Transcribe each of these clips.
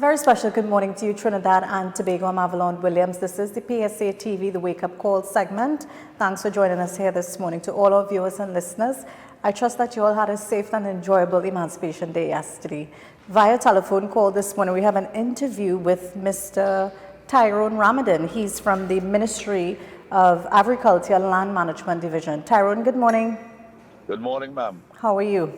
very special good morning to you, Trinidad and Tobago. I'm Avalon Williams. This is the PSA TV, the Wake Up Call segment. Thanks for joining us here this morning. To all our viewers and listeners, I trust that you all had a safe and enjoyable Emancipation Day yesterday. Via telephone call this morning, we have an interview with Mr. Tyron Ramadhin. He's from the Ministry of Agriculture and Land Management Division. Tyron, good morning. Good morning, ma'am. How are you?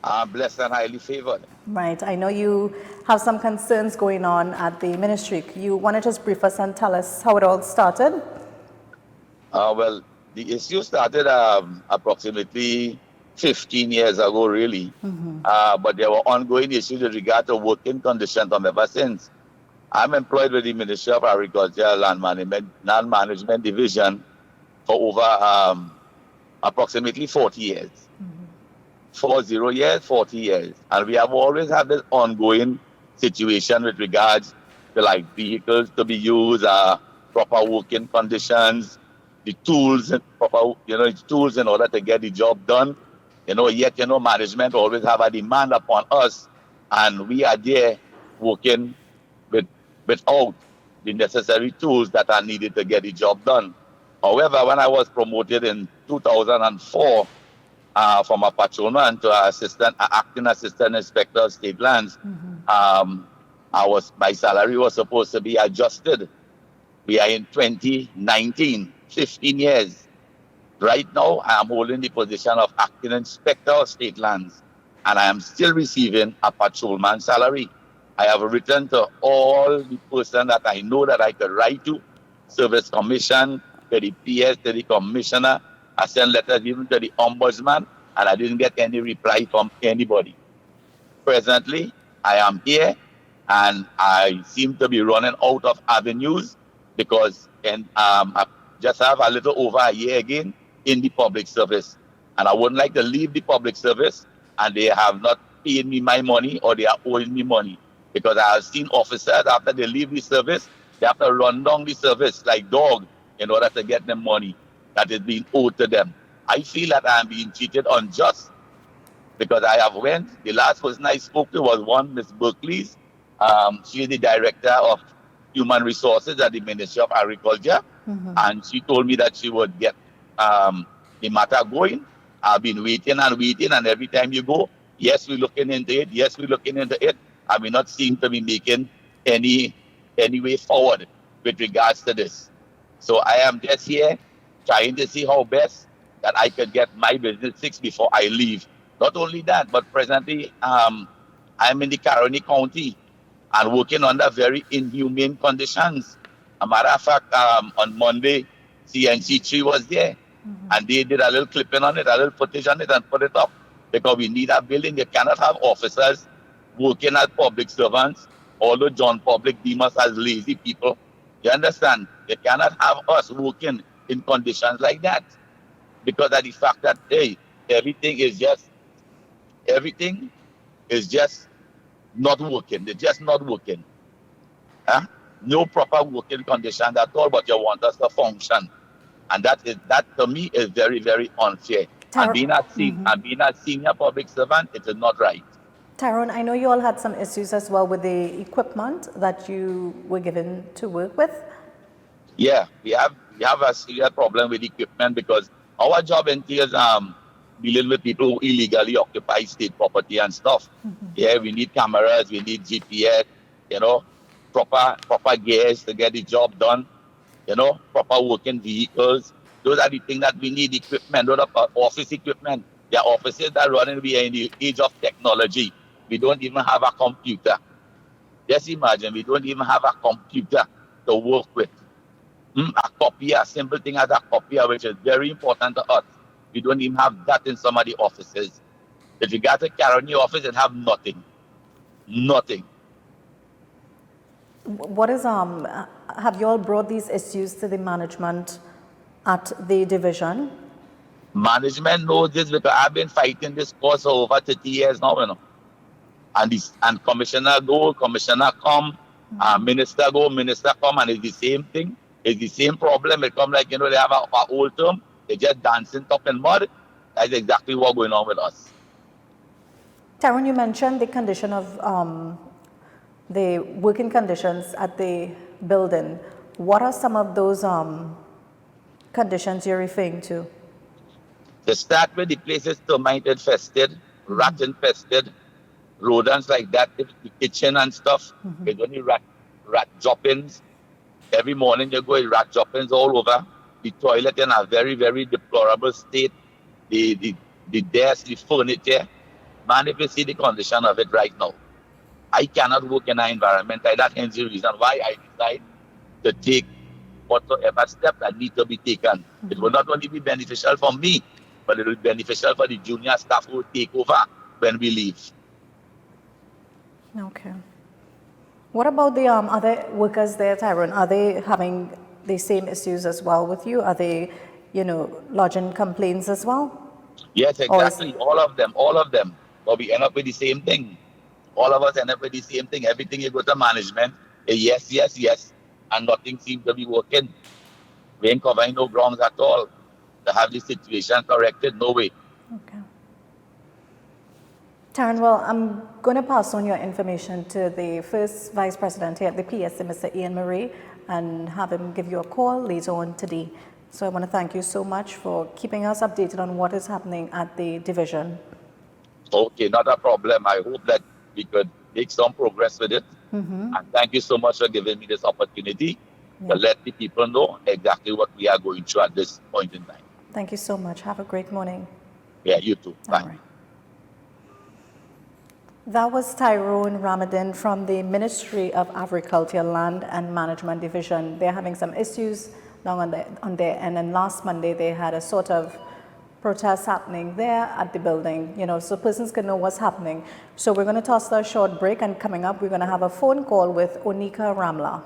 I'm blessed and highly favored. Right. I know you have some concerns going on at the ministry. You want to just brief us and tell us how it all started? Well, the issue started approximately 15 years ago, really. But there were ongoing issues with regard to working conditions from ever since. I'm employed with the Ministry of Agriculture and Land Management Division for over approximately 40 years. 40 years, 40 years. And we have always had this ongoing situation with regards to like vehicles to be used, proper working conditions, the tools, tools in order to get the job done. Yet, management always have a demand upon us, and we are there working without the necessary tools that are needed to get the job done. However, when I was promoted in 2004, from a patrolman to an acting assistant inspector of state lands, my salary was supposed to be adjusted. We are in 2019, 15 years. Right now, I am holding the position of acting inspector of state lands, and I am still receiving a patrolman salary. I have written to all the person that I know that I could write to, Service Commission, to the PS, to the Commissioner. I sent letters even to the Ombudsman, and I didn't get any reply from anybody. Presently, I am here, and I seem to be running out of avenues because I just have a little over a year again in the public service. And I wouldn't like to leave the public service, and they have not paid me my money or they are owing me money. Because I have seen officers, after they leave the service, they have to run down the service like dogs in order to get them money that is being owed to them. I feel that I am being treated unjust because I have the last person I spoke to was one Miss Berkeley's. She is the director of human resources at the Ministry of Agriculture. And she told me that she would get the matter going. I've been waiting, and every time you go, yes, we're looking into it, yes, we're looking into it, and we not seem to be making any way forward with regards to this. So I am just here trying to see how best that I could get my business fixed before I leave. Not only that, but presently I'm in the Caroni County and working under very inhumane conditions. A matter of fact, on Monday, CNC3 was there, and they did a little clipping on it, a little footage on it, and put it up because we need a building. You cannot have officers working as public servants, although John Public deem us as lazy people. You understand? You cannot have us working in conditions like that because of the fact that, hey, everything is just not working. They're just not working. No proper working conditions at all, but you want us to function. And that to me is very, very unfair. And being a senior public servant, it is not right. Tyron, I know you all had some issues as well with the equipment that you were given to work with. Yeah, we have a serious problem with equipment because our job entails dealing with people who illegally occupy state property and stuff. Yeah, we need cameras, we need GPS, proper gears to get the job done, proper working vehicles. Those are the things that we need, equipment, those are office equipment. There are offices that are running, we are in the age of technology. We don't even have a computer. Just imagine, we don't even have a computer to work with. A copier, a simple thing as a copier, which is very important to us. We don't even have that in some of the offices. If you got a Caroni office, it have nothing. Nothing. What is have you all brought these issues to the management at the division? Management knows this because I've been fighting this cause for over 30 years now, And commissioner go, commissioner come, minister go, minister come, and it's the same thing. It's the same problem. It come like, they have a old term, they just dancing top in mud. That's exactly what's going on with us. Tyron, you mentioned the condition of the working conditions at the building. What are some of those conditions you're referring to? To start with, the place is termite infested, rat infested, rodents like that, the kitchen and stuff. There's only rat droppings. Every morning you go with rat droppings all over. The toilet in a very, very deplorable state. The desk, the furniture. Man, if you see the condition of it right now, I cannot work in an environment like that. Hence the reason why I decide to take whatsoever steps that need to be taken. It will not only be beneficial for me, but it will be beneficial for the junior staff who will take over when we leave. Okay. What about the other workers there, Tyron? Are they having the same issues as well with you? Are they, lodging complaints as well? Yes, exactly. All of them. But we end up with the same thing. All of us end up with the same thing. Everything you go to management, yes, yes, yes, and nothing seems to be working. We ain't covering no grounds at all to have this situation corrected. No way. Okay. Tyron, well, I'm going to pass on your information to the first Vice President here at the PSA, Mr. Ian Murray, and have him give you a call later on today. So I want to thank you so much for keeping us updated on what is happening at the division. Okay, not a problem. I hope that we could make some progress with it. And thank you so much for giving me this opportunity to let the people know exactly what we are going through at this point in time. Thank you so much. Have a great morning. Yeah, you too. Bye. All right. That was Tyron Ramadhin from the Ministry of Agriculture, Land and Management Division. They're having some issues now on their end, and last Monday they had a sort of protest happening there at the building, so persons can know what's happening. So we're going to toss a short break, and coming up we're going to have a phone call with Onika Ramla.